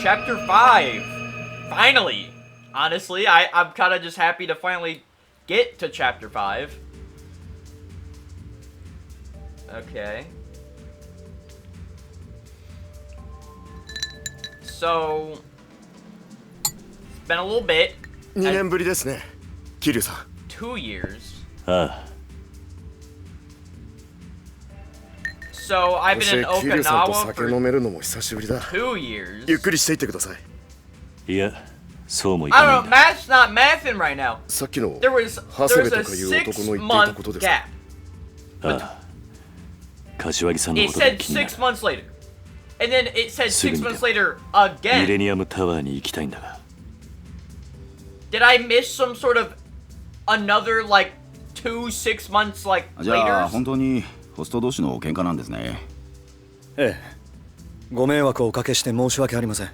Chapter 5. Finally. Honestly, I'm kind of just happy to finally get to Chapter 5. Okay. So, it's been a little bit. 2年ぶりですね、キリュウさん。2 years. ああ。 So, I've been in キリュウさんと Okinawa 酒飲めるのも久しぶりだ。 2 years. ゆっくりしていってください。いや、そうもい I かな don't い know, んだ。 math's not mathing right now. さっきの There was 長谷部 a とかいう男の言っていたこと 6-month です。 gap. ああ。柏木さんの It ことで said 気になる。 6 months later. And then it said 6 すぐに months でも later ミレ again. ニアムタワーに行きたいんだが。 Did I miss some sort of another like 2 6 months like じゃあ later? 本当にホスト同士の喧嘩なんですね。ええ、ご迷惑をおかけして申し訳ありません。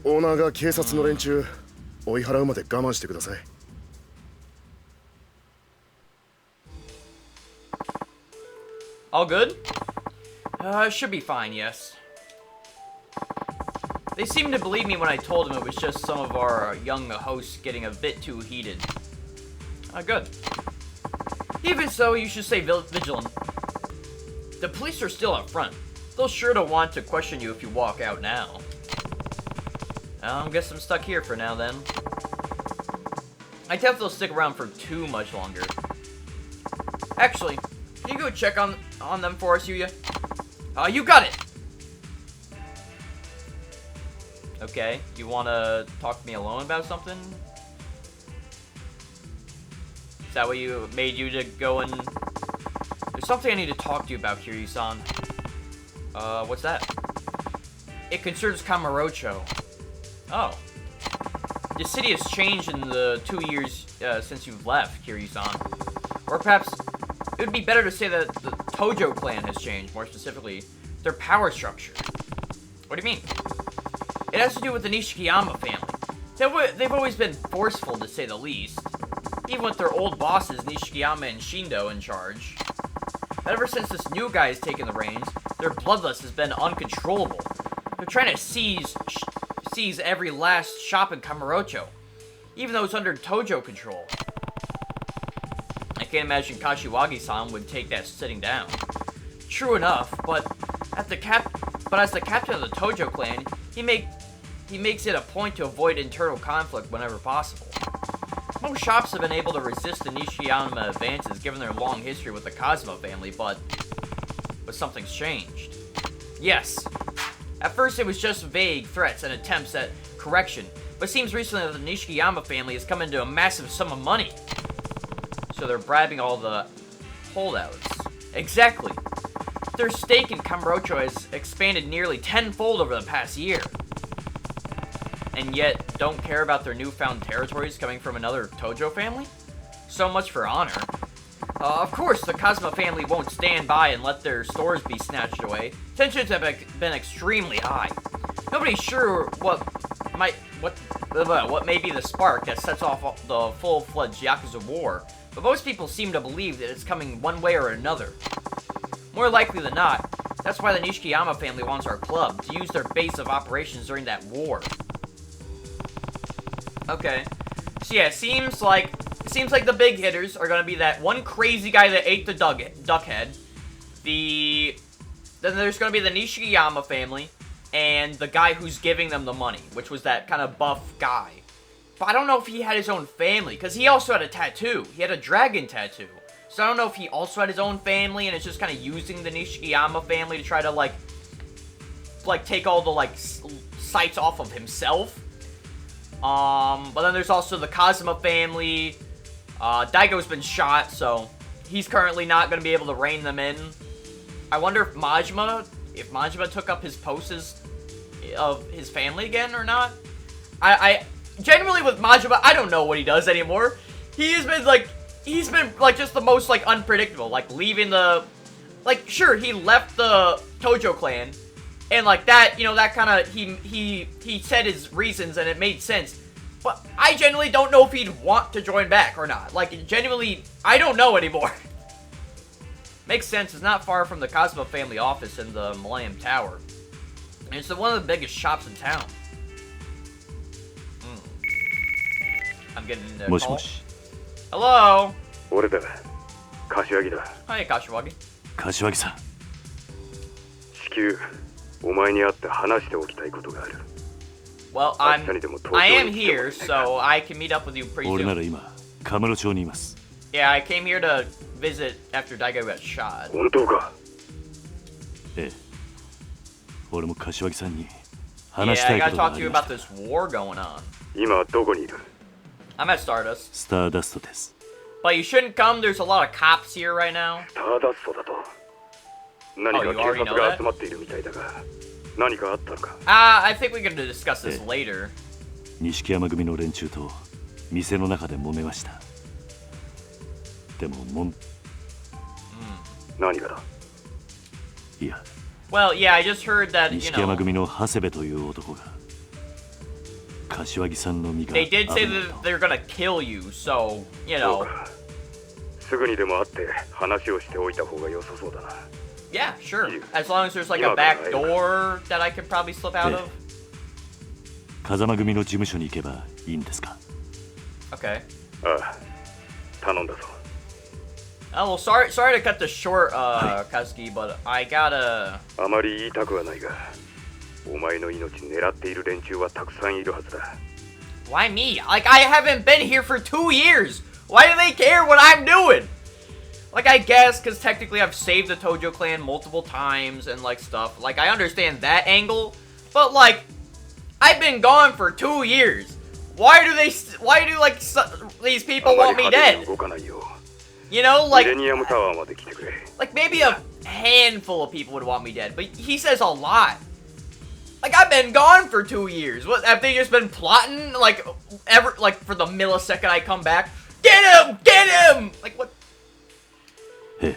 オーナーが警察の連中追い払うまで我慢してください。All good? Should be fine, yes. They seemed to believe me when I told them it was just some of our young hosts getting a bit too heated. Good. Even so, you should stay vigilant. The police are still up front. They'll sure to want to question you if you walk out now. I guess I'm stuck here for now then. I doubt they'll stick around for too much longer. Actually, can you go check on them for us, Yuya? You got it! Okay, you wanna talk to me alone about something? Is that what you made you to go and... There's something I need to talk to you about, Kiryu-san. What's that? It concerns Kamurocho. Oh. The city has changed in the 2 years since you've left, Kiryu-san. Or perhaps it would be better to say that the Tojo clan has changed, more specifically, their power structure. What do you mean? It has to do with the Nishikiyama family. They've always been forceful, to say the least. Even with their old bosses, Nishikiyama and Shindo, in charge. But ever since this new guy has taken the reins, their bloodlust has been uncontrollable. They're trying to seize every last shop in Kamurocho, even though it's under Tojo control. I can't imagine Kashiwagi-san would take that sitting down. True enough, but as the captain of the Tojo clan, he makes it a point to avoid internal conflict whenever possible. Most shops have been able to resist the Nishiyama advances given their long history with the Kazuma family, but something's changed. Yes. At first it was just vague threats and attempts at correction, but it seems recently that the Nishikiyama family has come into a massive sum of money. So they're bribing all the holdouts. Exactly. Their stake in Kamurocho has expanded nearly tenfold over the past year. And yet, don't care about their newfound territories coming from another Tojo family? So much for honor. Of course, the Kazuma family won't stand by and let their stores be snatched away. Tensions have been extremely high. Nobody's sure what may be the spark that sets off the full-fledged Yakuza war, but most people seem to believe that it's coming one way or another. More likely than not, that's why the Nishikiyama family wants our club, to use their base of operations during that war. Okay. So yeah, it seems like the big hitters are gonna be that one crazy guy that ate the duck head. Then there's gonna be the Nishikiyama family, and the guy who's giving them the money, which was that kind of buff guy. But I don't know if he had his own family, because he also had a tattoo. He had a dragon tattoo. So I don't know if he also had his own family, and it's just kind of using the Nishikiyama family to try to, like take all the, sights off of himself. But then there's also the Kazuma family. Daigo's been shot, so he's currently not going to be able to rein them in. I wonder if Majima took up his posts of his family again or not. I generally with Majima, I don't know what he does anymore. He's been just the most unpredictable, leaving the sure, he left the Tojo clan, and that, that kind of he said his reasons and it made sense. But I genuinely don't know if he'd want to join back or not. Genuinely, I don't know anymore. Makes sense, it's not far from the Kazuma family office in the Millennium Tower. It's one of the biggest shops in town. I'm getting a もし call. もし Hello. 俺だ柏木だ Hi, Kashiwagi. 柏木さん至急お前に会って話しておきたいことがある Well, I am here, so I can meet up with you pretty 俺な soon. ら今カムロ町にいます Yeah, I came here to visit after Daigo got shot. 本当かええ俺も柏木さんに話し Yeah, た I いこ gotta とが talk あ to り you ま about した this war going on. 今どこにいる I'm at Stardust. スターダストです But you shouldn't come, there's a lot of cops here right now. スターダストだと何か you already 警 know 察が that? 集まっているみたいだが何かあったのか I think we're gonna discuss this later. 錦山組の連中と店の中で揉めましたでも何がだいや Well, yeah, I just heard that, you 錦山 know, 組の長谷部という男が柏木さんの身が they did say 危ない that と they're gonna kill you, so, you そう know. かすぐにでも会って話をしておいた方が良さそうだな Yeah, sure. As long as there's like a back door that I can probably slip out of. 風間組の事務所に行けばいいんですか Okay. ああ頼んだぞ Oh, well, sorry to cut this short, Kazuki, but I gotta... あまり言いたくはないがお前の命狙っている連中はたくさんいるはずだ Why me? Like, I haven't been here for 2 years! Why do they care what I'm doing? Like, I guess, because technically I've saved the Tojo clan multiple times and, like, stuff. Like, I understand that angle, but, like, I've been gone for 2 years. Why do these people want me あまり派手に dead? 動かないよ You know, ミ like, レニアムタワーまで来てくれ like maybe a handful of people would want me dead, but he says a lot. Like, I've been gone for 2 years. What, have they just been plotting, like, for the millisecond I come back? Get him! Get him! Like, what? ええ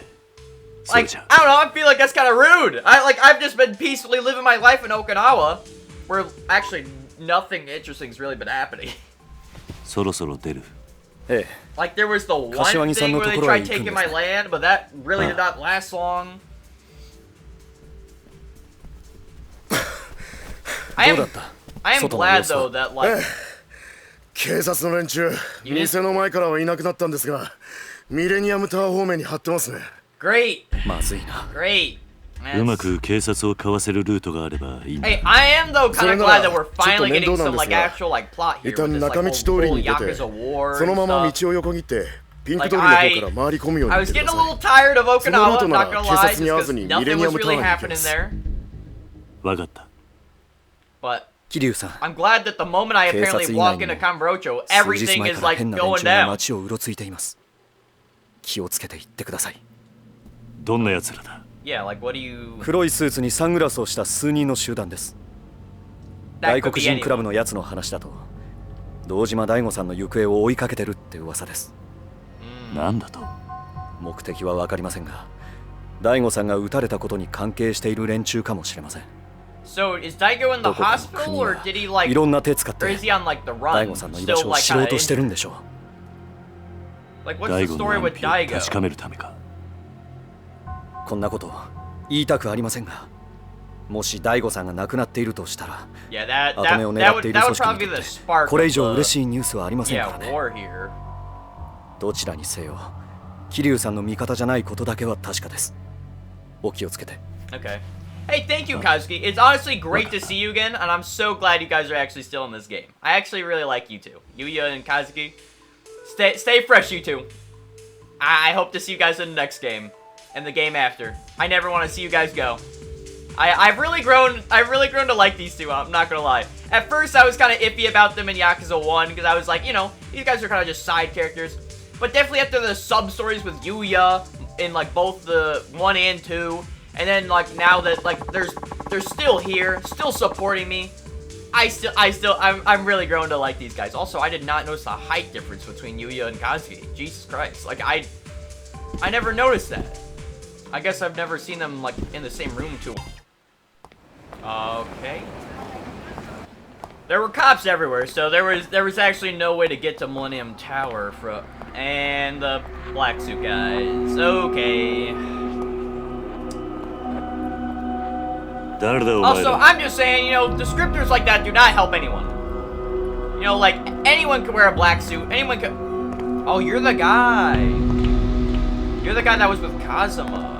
それ Like, じゃ I don't know, I feel like that's kind of rude. I've just been peacefully living my life in Okinawa, where actually nothing interesting's really been happening. そろそろ出るええ Like, there was the one Kashiwagi-san thing の where と they ころへ tried 行くんです taking my land, but that really did not last long. どうだった I am 外の glad 様子は though that, like, 警察の連中店の前からはいなくなったんですがミレニアムタワー方面に張ってますね great, まずいな great. うまく警察をかわせるルートがあればいいんだ Hey, I am though kind of glad that we're finally getting ちょっと面倒なん some ですが like actual like plot here 一旦 with this like 中道 whole 通りに出て Yakuza war その and まま stuff. 道を横切ってピンク通りの方から回り込むように I 言 was ってく getting だ a さ little tired of そのルー Okinawa, ト I'm な not ら gonna 警 lie, 察 just に会わ because ずにミ nothing レニア was ムタ really ワーに行き happening ます there. わかった But 桐生さん I'm glad that the moment I 警 apparently 察以外 walk にも into Kamurocho, 数日 everything 前 is から like 変な連 going 中が down. 街をうろついています気をつけて行ってくださいどんな奴らだ Yeah, like what do you... 黒いスーツにサングラスをした数人の集団です That 外 could 国 be 人クラブ anyone. のやつの話だと堂島大吾さんの行方を追いかけてるって噂ですなんだと目的は分かりませんが大吾さんが撃たれたことに関係している連中かもしれません So is Daigo in the どこかの hospital 国 or が did he like... いろんな手使っ Or て is he on like the 大 run? 吾さんの居場 Still 所を like 知ろう kind として of... るんでしょう Like what's 大 the 悟の story 安 with 否を Daigo? 確かめるためかこんなこと言いたくありませんがもし大吾さんが亡くなっているとしたら Yeah, that 跡目を that 狙っている would 組織 probably に be とっ the て spark これ以 of 上 the... 嬉しいニュースはありませんか Yeah, らね war here. どちらにせよ桐生さんの味方じゃないことだけは確かですお気をつけて Okay. Hey, thank you, Kazuki. It's honestly great to see you again, and I'm so glad you guys are actually still in this game. I actually really like you two. Yuya and Kazuki. Stay fresh, you two. I hope to see you guys in the next game. And the game after. I never want to see you guys go. I've really grown to like these two, I'm not gonna lie. At first, I was kind of iffy about them in Yakuza 1, because I was like, you know, these guys are kind of just side characters. But definitely after the sub-stories with Yuya, in like both the 1 and 2, and then like now that like they're still here, still supporting me, I'm really grown to like these guys. Also, I did not notice the height difference between Yuya and Kazuki. Jesus Christ. Like I never noticed that. I guess I've never seen them like in the same room too. Okay. There were cops everywhere, so there was actually no way to get to Millennium Tower from and the black suit guys. Okay. 誰だお前 Also, ら I'm just saying, you know, descriptors like that do not help anyone. You know, like, anyone can wear a black suit. Anyone can... Oh, you're the guy. You're the guy that was with Kazuma.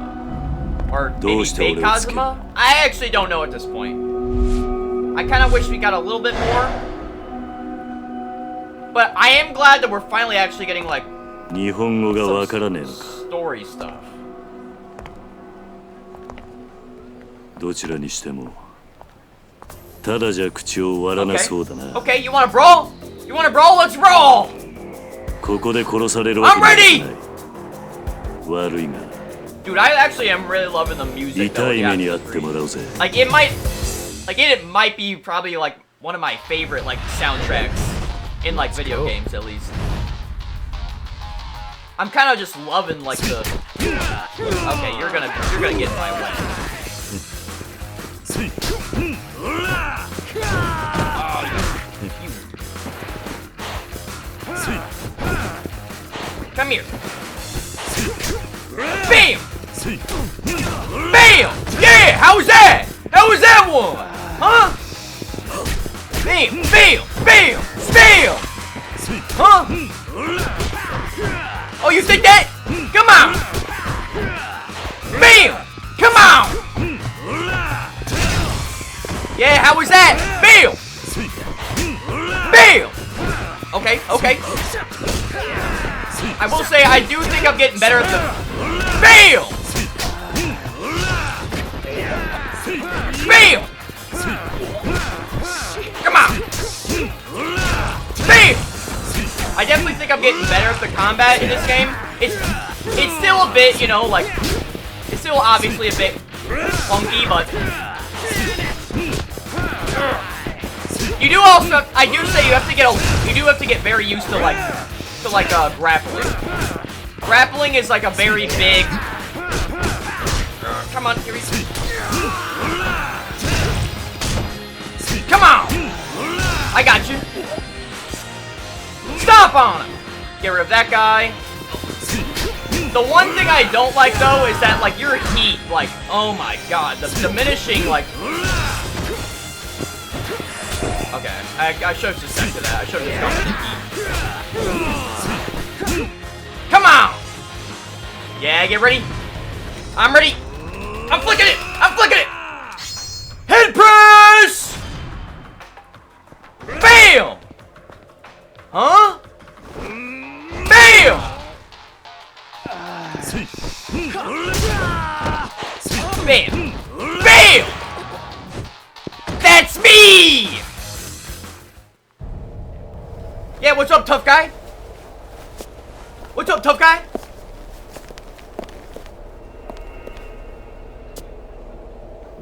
Or maybe fake Kazuma? I actually don't know at this point. I kind of wish we got a little bit more. But I am glad that we're finally actually getting, like, 日本語がわからねえのか story stuff. どちらにしてもただじゃ口を割らなそうだな Okay, you wanna brawl? You wanna brawl? Let's brawl! ここで殺されるわけにはいかない悪いが Dude, I actually am really loving the music. 痛い目にあってもらうぜ Like it might be probably like one of my favorite like soundtracks in like video games at least. I'm kind of just loving like the. Okay, you're gonna get in my way. Come here. Bam! Bam! Yeah! How was that? How was that one? Huh? Bam! Bam! Bam! Bam! Huh? Oh, you think that? Come on! Bam! Come on! Yeah, how was that? Bam! Bam! Okay, okay. I will say, I do think I'm getting better at the... Bam! Bam! Come on! Bam! I definitely think I'm getting better at the combat in this game. It's still a bit, you know, like... It's still obviously a bit funky, but... You do also... I do say you have to get you do have to get very used to, like... grappling. Grappling is like a very big... Come on, here we go. Come on! I got you. Stop on him! Get rid of that guy. The one thing I don't like, though, is that, like, your heat, like, oh my god, the diminishing, like... Okay, I should have just acted that. I should have just gone for the heat. Come on! Yeah, get ready. I'm ready. I'm flicking it! I'm flicking it! Head press! Bam! Huh? Bam! Bam! Bam! That's me! Yeah, what's up, tough guy? What's up, tough guy?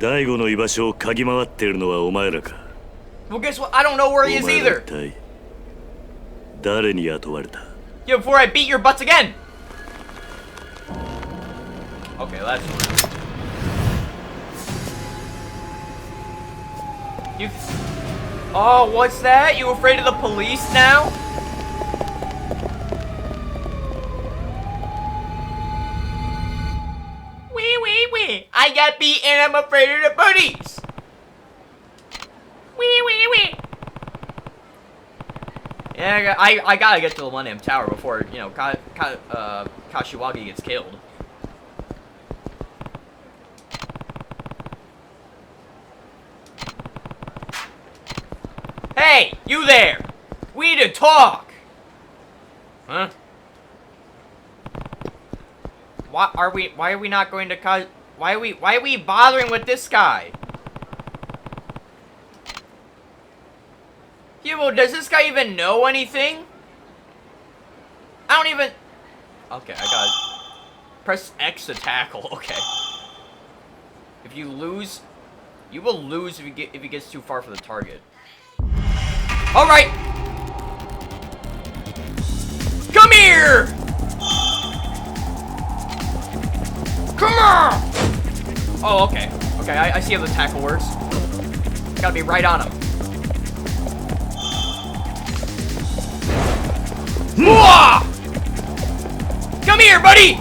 大悟の居場所を嗅ぎ回ってるのはお前らか Well, guess what? I don't know where he is お前ら either. 一体誰に雇われた Yeah, before I beat your butts again. Okay, that's... You... Oh, what's that? You afraid of the police now? Wee. I got beat and I'm afraid of the police. Wee. Yeah, I gotta get to the Millennium Tower before, you know, Kashiwagi gets killed. Hey, you there! We need to talk! Huh? Why are we not going to why are we bothering with this guy? Yeah, well, does this guy even know anything? I don't even... Okay, I gotta... Press X to tackle, okay. If you lose... You will lose if he gets too far from the target. Alright! Come here! Come on! Oh, okay. Okay, I see how the tackle works. Gotta be right on him. Mwah! Come here, buddy!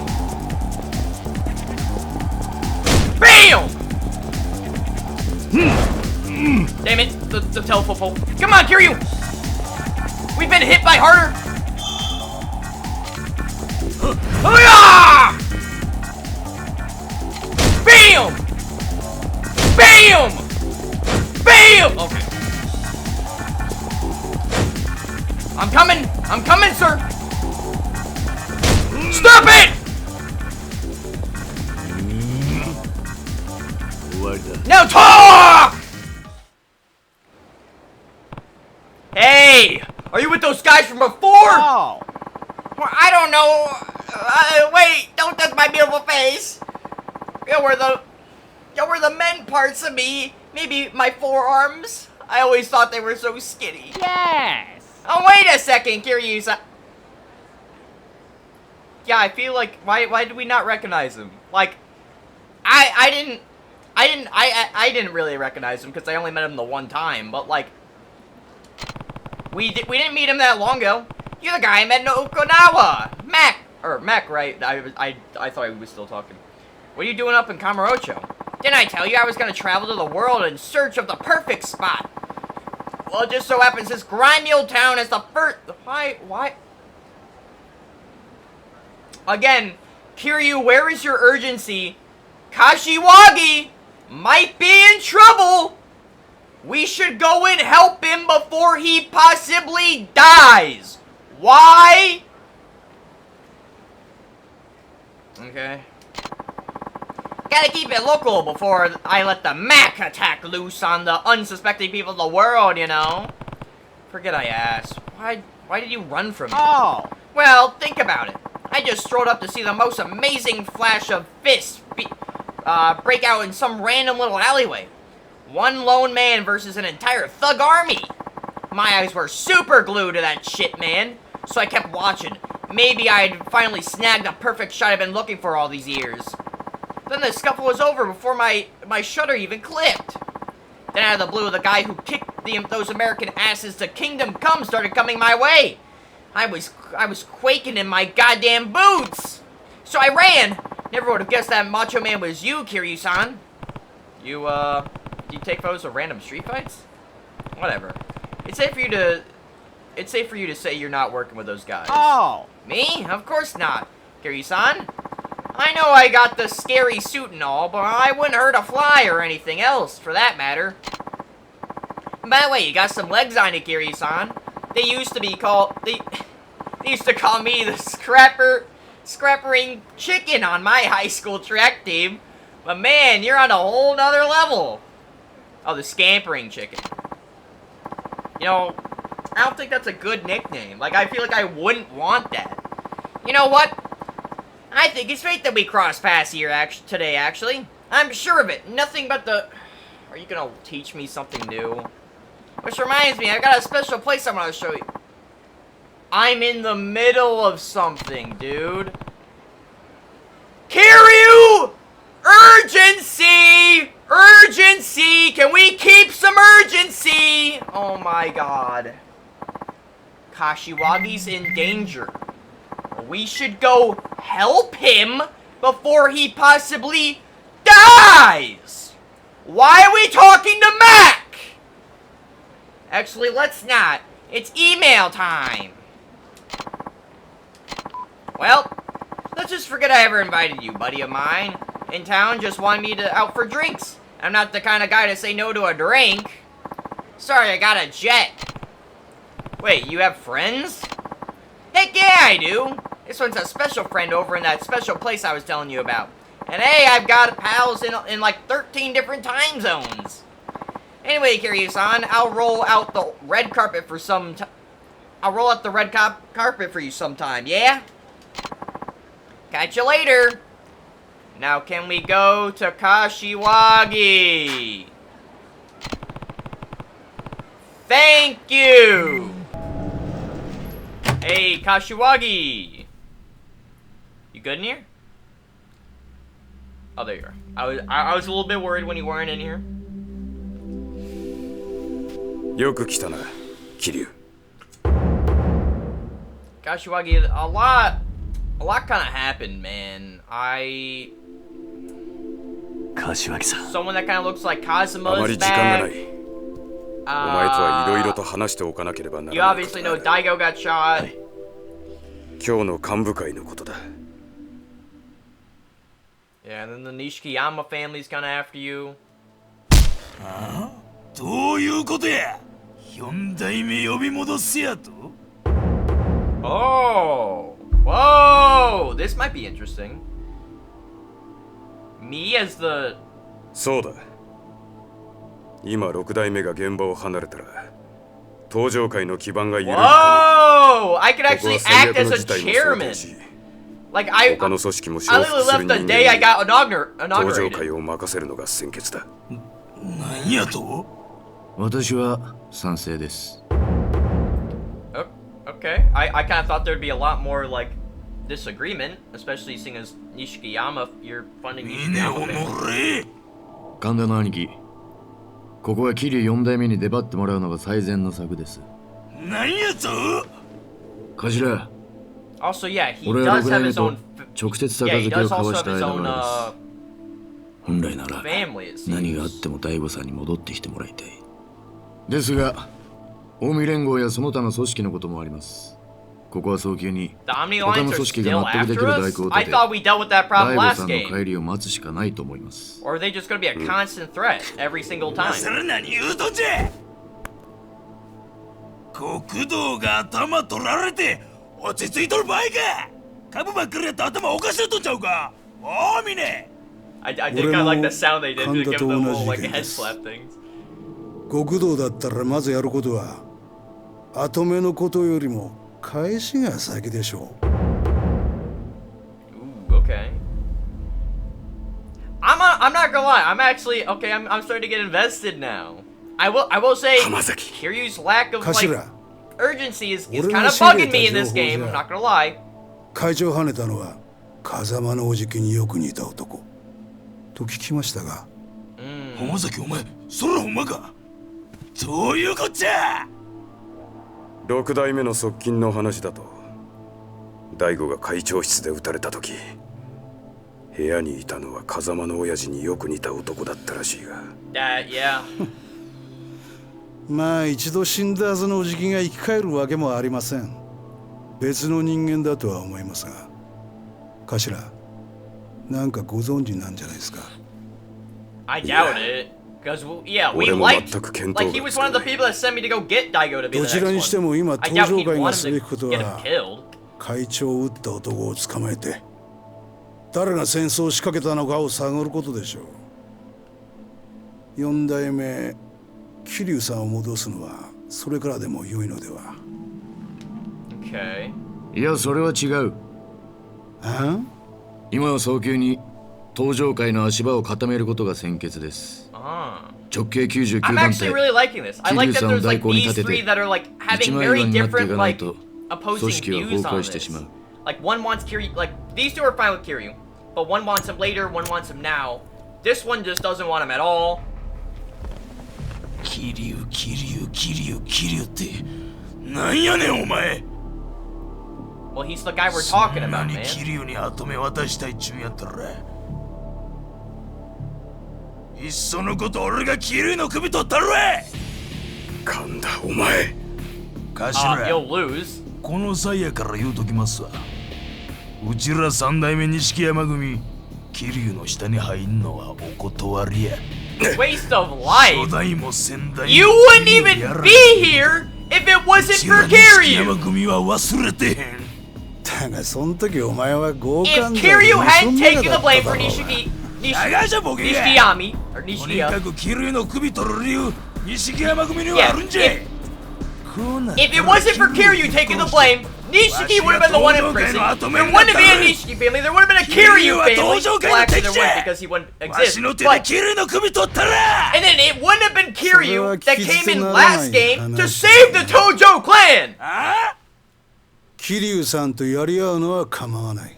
Damn it, the telephone pole. Come on, Kiryu! We've been hit by harder. Oh yeah! Bam! Bam! Bam! Okay. I'm coming, sir! Stop it! Now talk! Hey! Are you with those guys from before? Oh! Well, I don't know. Wait, don't touch my beautiful face. You were the men parts of me. Maybe my forearms. I always thought they were so skinny. Yes! Oh, wait a second, Kiryu-san. Yeah, I feel like, why did we not recognize him? Like, I didn't really recognize him because I only met him the one time, but like, we didn't meet him that long ago. You're the guy I met in Okinawa! Mac, right? I thought he was still talking. What are you doing up in Kamurocho? Didn't I tell you I was gonna travel to the world in search of the perfect spot? Well, it just so happens this grimy old town is the first... Why? Again, Kiryu, where is your urgency? Kashiwagi might be in trouble! We should go and help him before he possibly dies! Why? Okay. Gotta keep it local before I let the Mac attack loose on the unsuspecting people of the world, you know? Forget I asked. Why did you run from me? Oh! Well, think about it. I just strolled up to see the most amazing flash of fists break out in some random little alleyway. One lone man versus an entire thug army. My eyes were super glued to that shit, man. So I kept watching. Maybe I'd finally snagged the perfect shot I've been looking for all these years. Then the scuffle was over before my shutter even clicked. Then out of the blue, the guy who kicked those American asses to Kingdom Come started coming my way. I was quaking in my goddamn boots. So I ran. Never would have guessed that Macho Man was you, Kiryu-san. Do you take photos of random street fights? Whatever. It's safe for you to say you're not working with those guys. Oh! Me? Of course not, Kiryu-san. I know I got the scary suit and all, but I wouldn't hurt a fly or anything else, for that matter. And by the way, you got some legs on you, Kiryu-san. They used to call me the scrappering chicken on my high school track team. But man, you're on a whole nother level. Oh, the scampering chicken. You know, I don't think that's a good nickname. Like, I feel like I wouldn't want that. You know what? I think it's fate that we cross paths here today, actually. I'm sure of it. Nothing but the... Are you gonna teach me something new? Which reminds me, I've got a special place I'm gonna show you. I'm in the middle of something, dude. Kiryu! Urgency! Urgency! Can we keep some urgency? Oh my god. Kashiwagi's in danger. We should go help him before he possibly dies! Why are we talking to Mac? Actually, let's not. It's email time. Well, let's just forget I ever invited you, buddy of mine. In town, just wanted me out for drinks. I'm not the kind of guy to say no to a drink. Sorry, I got a jet. Wait, you have friends? Heck yeah, I do. This one's a special friend over in that special place I was telling you about. And hey, I've got pals in like 13 different time zones. Anyway, Kiryu-san, I'll roll out the red carpet for some I'll roll out the red carpet for you sometime, yeah? Catch you later. Now can we go to Kashiwagi? Thank you! Hey, Kashiwagi! You good in here? Oh, there you are. I was a little bit worried when you weren't in here. よく来たな、桐生。 Kashiwagi, a lot kind of happened, man. 柏木さん。 someone that kind of looks like あま Kazuma's り時間がな bag. い。お前とはいろいろと話しておかなければな You らないこ obviously と know がある。 Daigo got shot. 今日の幹部会のことだ。 Yeah, and then the Nishikiyama family's kind of after you. どういうことや4代目呼び戻すやと Oh, whoa! This might be interesting. Me as the そうだ。今6代目が現場を離れたら登場界の基盤が揺るぎか whoa! I could ねない。ここ actually は最 act 悪 as の a 事態も想 chairman. 定し、 Like I 他の組織も I 承 literally 服する left 人 the day I 間 got に登場 inaugurated. 界を任せるのが先決だ。なんやと私は賛成です。 Oh, okay. I kind of thought there'd be a lot more like disagreement, especially seeing as Nishikiyama, you're funding 峰お Nishikiyama. のれ神田の兄貴、ここは桐生4代目に出張ってもらうのが最善の策です。なんやと頭、 Also, yeah, he 俺は does 6 have 代目 his と own. 直接 Yeah, 杯 he を does 交 also わし have た his 間 own 柄です。本来なら family. It 何があっ seems. ても大悟さんに戻ってきてもらいたい。ですが、近江連合やその他の組織のこともあります。ここは早急に The Omni 他 Alliance の are 組織が still 納得でき after る代 us? 行を I 立て、 thought we dealt with that 大 problem 悟 last さんの game. 帰りを待つしかないと思います。 Or are they just gonna be a constant threat every single 今 time? 更何言うとんじゃ国道が頭取られて落ち着いとる場合か株ばっかりやったら頭おかしいとんちゃうかおーみね I did kind of like the sound they did to give them the little like head slap things. 極道だったらまずやることは後目のことよりも返しが先でしょう。 Ooh, okay. I'm not gonna lie. I'm actually okay. I'm starting to get invested now. I will say Hamazaki. Kiryu's lack of like 頭、 urgency is俺の kind of 仕入れ bugging た me in this 情報じゃ。 game. I'm not gonna lie. 会長跳ねたのは風間のおじきによく似た男と聞きましたが、浜崎お前それほんまかどういうこっちゃ6代目の側近の話だと、大悟が会長室で撃たれた時、部屋にいたのは風間の親父によく似た男だったらしいが、 Yeah. まあ一度死んだはずのおじきが生き返るわけもありません。別の人間だとは思いますが、頭、なんかご存知なんじゃないですか。 I doubt it. Because yeah, we 俺も liked 全く見当 like he が was つ one か of the ない。 people that sent me to go get Daigo to be ど the ちらにして next も one. 今 I 登 doubt 場 he'd 会が want す him べ to きこと get him は killed. 会長を撃った男を捕まえて誰が戦争を仕掛けたのかを探ることでしょう。4代目桐生さんを戻すのはそれからでも良いのでは。 Okay. いや、それは違う。あ今は早急に登場界の足場を固めることが先決です。 Ah. 直径99 I'm 団 actually 体 really liking this. I like that there's like these three that are like 一 having 枚 very 岩になってい different かない like と opposing 組織は views 崩 on 壊して this. しまう。 Like one wants Kiryu, like these two are fine with Kiryu, but one wants him later, one wants him now. This one just doesn't want him at all. 桐生ってなんやねんお前 Well, he's the guy we're talking そんな about, に man. 桐生に後目渡したいっちゅうんやったらいっそのこと俺が桐生の首取ったるわ神田お前、 頭 You'll lose. この際やから言うときますわうちら三代目錦山組桐生の下に入んのはお断りや Waste of 初 life. 代も先代も You wouldn't even be here if it wasn't for 錦山 Kiryu. 組は忘れてへんだがその時お前は強 If 姦罪 Kiryu で盗 hadn't んだ taken か the だった blame だ for ろうが 長じゃボケが Nishiyami, or とに Nishiya. かく桐生の首取る理由錦山組にはあるんじゃ Yeah, If it wasn't for Kiryu taking the blame, Nishiki would have been the one in prison. There wouldn't be a Nishiki family, there would have been a Kiryu family. Well, actually, there wouldn't because he wouldn't わ exist. しの手で But, 桐生の首取ったら and then it wouldn't have been Kiryu that came in last game to 話 save the Tojo clan. 桐生さんとやり合うのは構わない。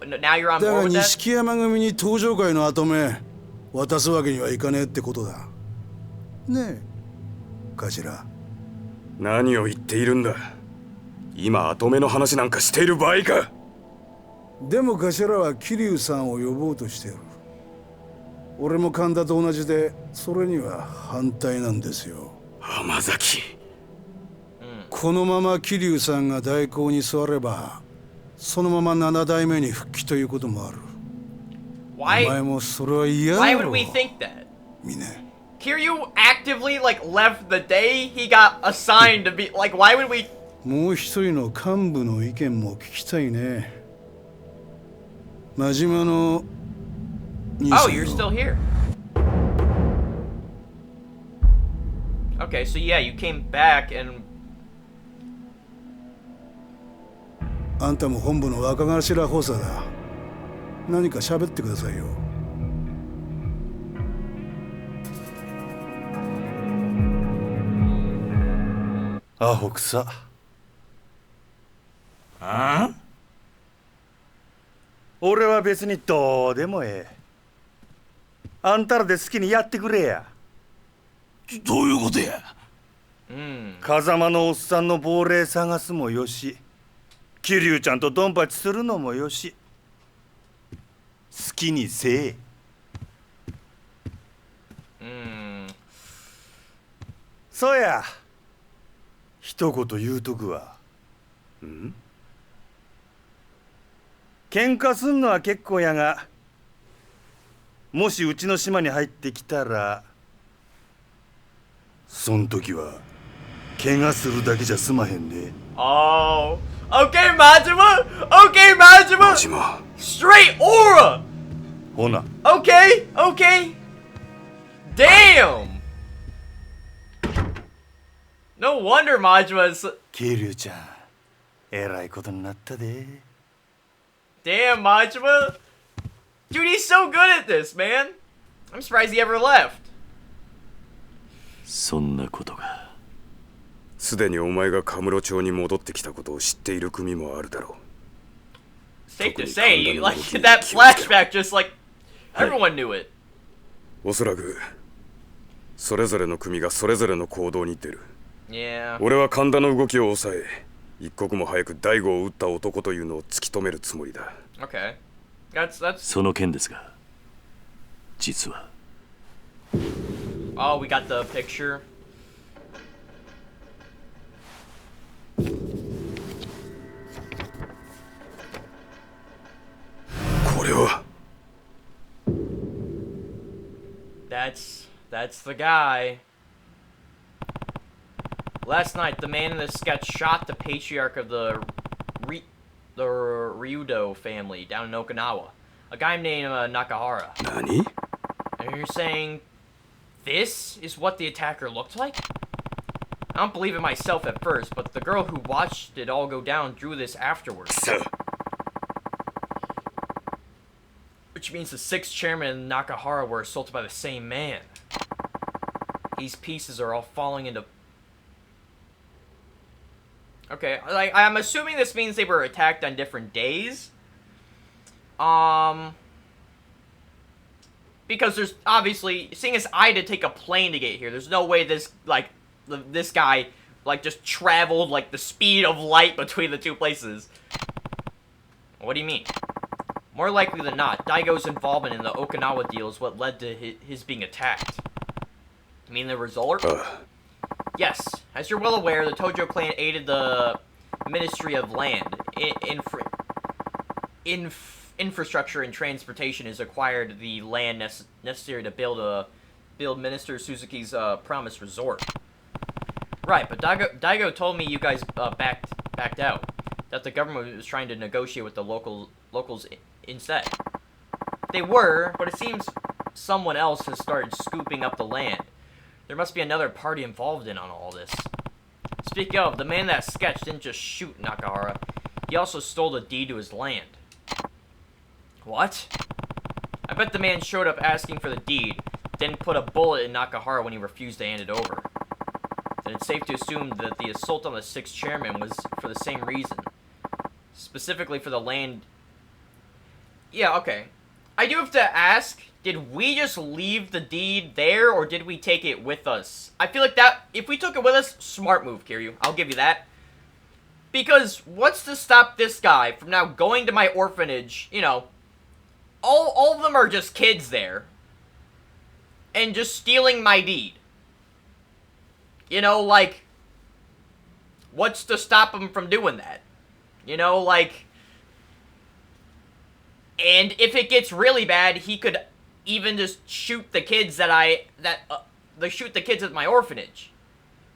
Now you're on だ board が with that? 錦山組に登場会の後目渡すわけにはいかねえってことだ。ねえ、頭。何を言っているんだ。今後目の話なんかしている場合か。でも頭は桐生さんを呼ぼうとしている。俺も神田と同じでそれには反対なんですよ。浜崎。このまま桐生さんが代行に座ればそのまま7代目に復帰ということもある。お前もそれは嫌だろ。 Why would we think that? 峰。 Kiryu actively like left the day he got assigned to be like why would we もう一人の幹部の意見も聞きたいね。真島の兄さ Oh, ん you're よ。 still here. Okay, so yeah, you came back and あんたも本部の若頭補佐だ。何か喋ってくださいよ。アホくさ。あ俺は別にどうでもええ。あんたらで好きにやってくれや。どういうことや。風間のおっさんの亡霊探すもよし、桐生ちゃんとドンパチするのもよし、好きにせえ。そうや、一言言うとくわ。喧嘩すんのは結構やが、もしうちの島に入ってきたら、そん時は怪我するだけじゃ済まへんで。Oh, okay, Majima. Okay, Majima. 島。 Straight aura. ほな。 Okay, okay. Damn. No wonder Majima's. 桐生ちゃん、えらいことになったで。Damn, Majima. Dude, he's so good at this, man. I'm surprised he ever left. そんなことが。すでにお前がカムロ町に戻ってきたことを知っている組もあるだろう。 Safe to say, you, like that flashback, just like everyone knew it. おそらくそれぞれの組がそれぞれの行動に出る。 Yeah. 俺は神田の動きを抑え、一刻も早く大悟を撃った男というのを突き止めるつもりだ。 Okay. That's. その件ですが、実は。 Oh, we got the picture. これは。 That's the guy. Last night, the man in the sketch shot the patriarch of the Ryudo family down in Okinawa, a guy named Nakahara. 何？ And you're saying this is what the attacker looked like? I don't believe it myself at first, but the girl who watched it all go down drew this afterwards. さあ。 Which means the sixth chairman and Nakahara were assaulted by the same man. These pieces are all falling into... Okay, like, I'm assuming this means they were attacked on different days. Because there's obviously... Seeing as I had to take a plane to get here, there's no way this, like, this guy, like, just traveled, like, the speed of light between the two places. What do you mean? More likely than not, Daigo's involvement in the Okinawa deal is what led to his being attacked. You mean the result? Yes. As you're well aware, the Tojo clan aided the Ministry of Land. Infrastructure and transportation has acquired the land necessary to build Minister Suzuki's promised resort. Right, but Daigo told me you guys backed out. That the government was trying to negotiate with the locals instead. They were, but it seems someone else has started scooping up the land. There must be another party involved in on all this. Speaking of, the man that sketched didn't just shoot Nakahara. He also stole the deed to his land. What? I bet the man showed up asking for the deed, then put a bullet in Nakahara when he refused to hand it over. Then it's safe to assume that the assault on the sixth chairman was for the same reason. Specifically for the land... Yeah, okay. I do have to ask, did we just leave the deed there, or did we take it with us? I feel like that, if we took it with us, smart move, Kiryu. I'll give you that. Because what's to stop this guy from now going to my orphanage, you know, all of them are just kids there. and just stealing my deed. You know, like, what's to stop him from doing that? You know, like, and if it gets really bad, he could even just shoot the kids shoot the kids at my orphanage.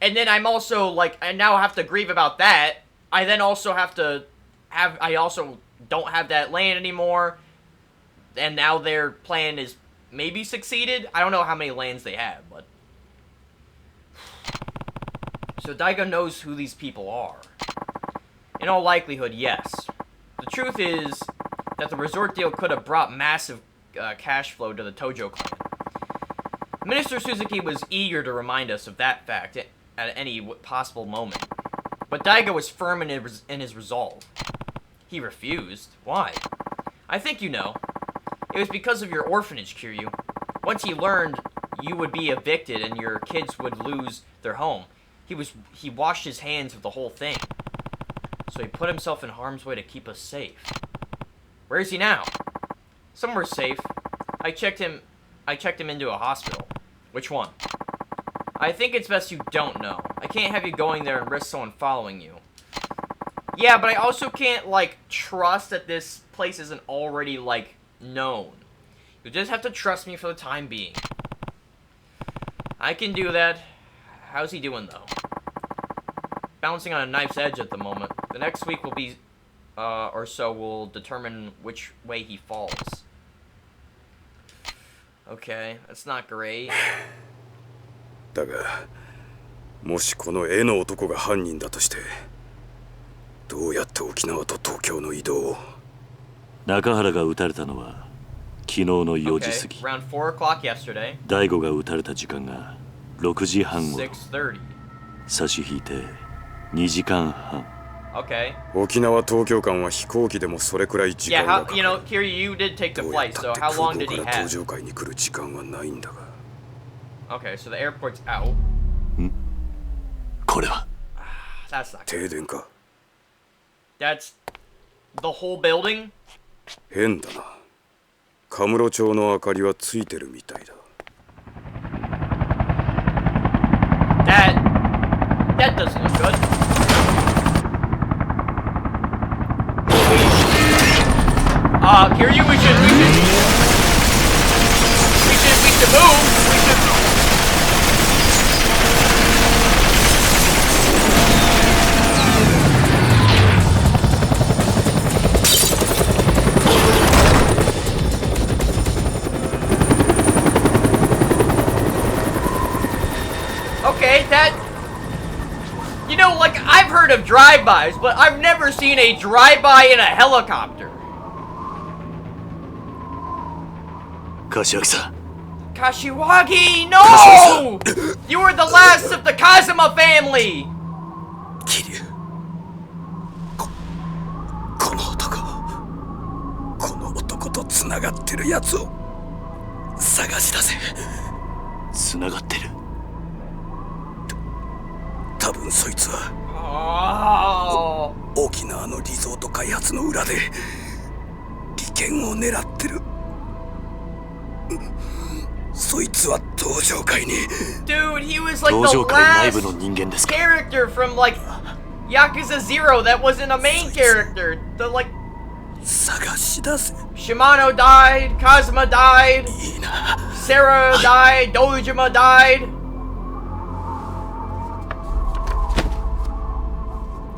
And then I'm also, like, I now have to grieve about that. I then also I also don't have that land anymore. And now their plan is maybe succeeded. I don't know how many lands they have, but... So Daigo knows who these people are. In all likelihood, yes. The truth is that the resort deal could have brought massive cash flow to the Tojo clan. Minister Suzuki was eager to remind us of that fact at any possible moment. But Daigo was firm in his resolve. He refused. Why? I think you know. It was because of your orphanage, Kiryu. Once he learned you would be evicted and your kids would lose their home, he washed his hands of the whole thing. So he put himself in harm's way to keep us safe. Where is he now? Somewhere safe. I checked him into a hospital. Which one? I think it's best you don't know. I can't have you going there and risk someone following you. Yeah, but I also can't, like, trust that this place isn't already, like, known. You just have to trust me for the time being. I can do that. How's he doing, though? Bouncing on a knife's edge at the moment. The next week will be, or so will determine which way he falls. Okay, that's not great. だが、もしこの絵の男が犯人だとして、どうやって沖縄と東京の移動を？中原が撃たれたのは昨日の4時過ぎ。Around 4 o'clock yesterday. 大悟が撃たれた時間が6時半頃。6:30. 差し引いて2時間半。Okay. 沖縄東京間は飛行機でもそれくらい時間がかかる。Yeah, how, Kiryu, you did take the flight, so how long did he どうやったって空港から have? 東上海に来る時間はないんだが。Okay, so the airport's out. これは That's not good. 停電か。That's the whole building? 変だな。カムロ町の明かりはついてるみたいだ。That doesn't look good. Kiryu, we should move. We should. Okay, you know, like, I've heard of drive-bys, but I've never seen a drive-by in a helicopter. Kashiwagi-san. Kashiwagi, no! You were the last of the Kazuma family! Kiryu. この男と繋がってるやつを探し出せ。繋がってる。多分そいつは Oh. 沖縄のリゾート開発の裏で利権を狙ってる。そいつは東上界に。Dude, he was like the last character from like Yakuza 0 that wasn't a main character. The like 探し出せ。 Shimano died, Kazuma died, Sarah died, Dojima died.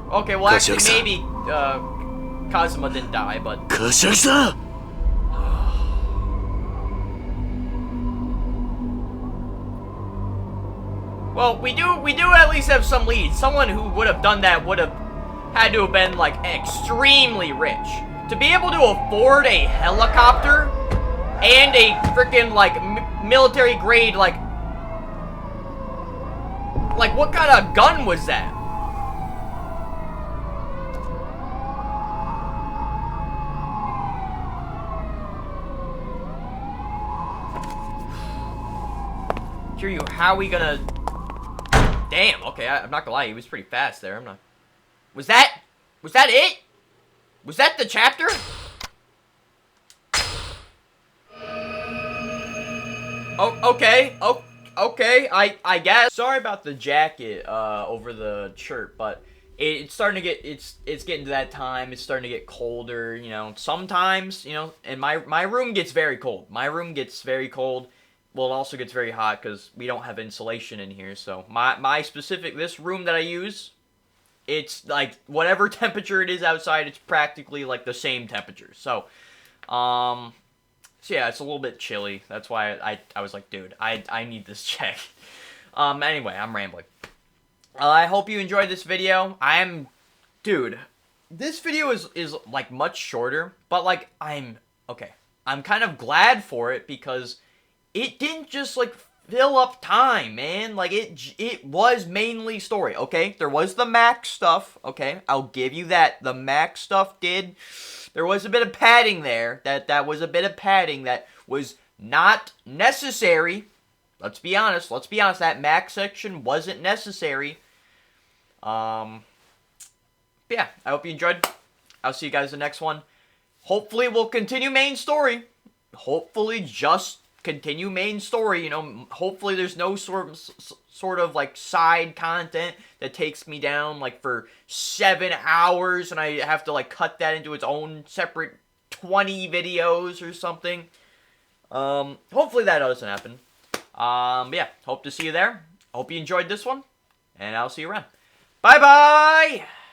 Okay, well actually maybe Kazuma didn't die, but Kashiwagi-san! well, we do at least have some leads. Someone who would have done that would have had to have been like extremely rich. To be able to afford a helicopter and a freaking like military grade like what kind of gun was that? Kiryu, how are we gonna... Damn, okay, I'm not gonna lie, he was pretty fast there, I'm not... Was that it? Was that the chapter? Oh, okay. Oh, okay. I guess. Sorry about the jacket over the shirt, but it's starting to get it's getting to that time. It's starting to get colder. You know, sometimes and my room gets very cold. My room gets very cold. Well, it also gets very hot because we don't have insulation in here. So my specific this room that I use, it's like whatever temperature it is outside, it's practically like the same temperature. So yeah, it's a little bit chilly. That's why I was like, dude, I need this check. Anyway, I'm rambling. I hope you enjoyed this video. Dude, this video is like much shorter, but like I'm kind of glad for it because it didn't just like fill up time, man. Like it was mainly story, okay? There was the Mac stuff, okay? I'll give you that. The Mac stuff there was a bit of padding there. That was a bit of padding that was not necessary. Let's be honest. That Mac section wasn't necessary. Yeah, I hope you enjoyed. I'll see you guys in the next one. Hopefully we'll continue main story. Hopefully just continue main story, hopefully there's no sort of like side content that takes me down like for 7 hours and I have to like cut that into its own separate 20 videos or something. Hopefully that doesn't happen. Yeah, hope to see you there. Hope you enjoyed this one, and I'll see you around. Bye-bye!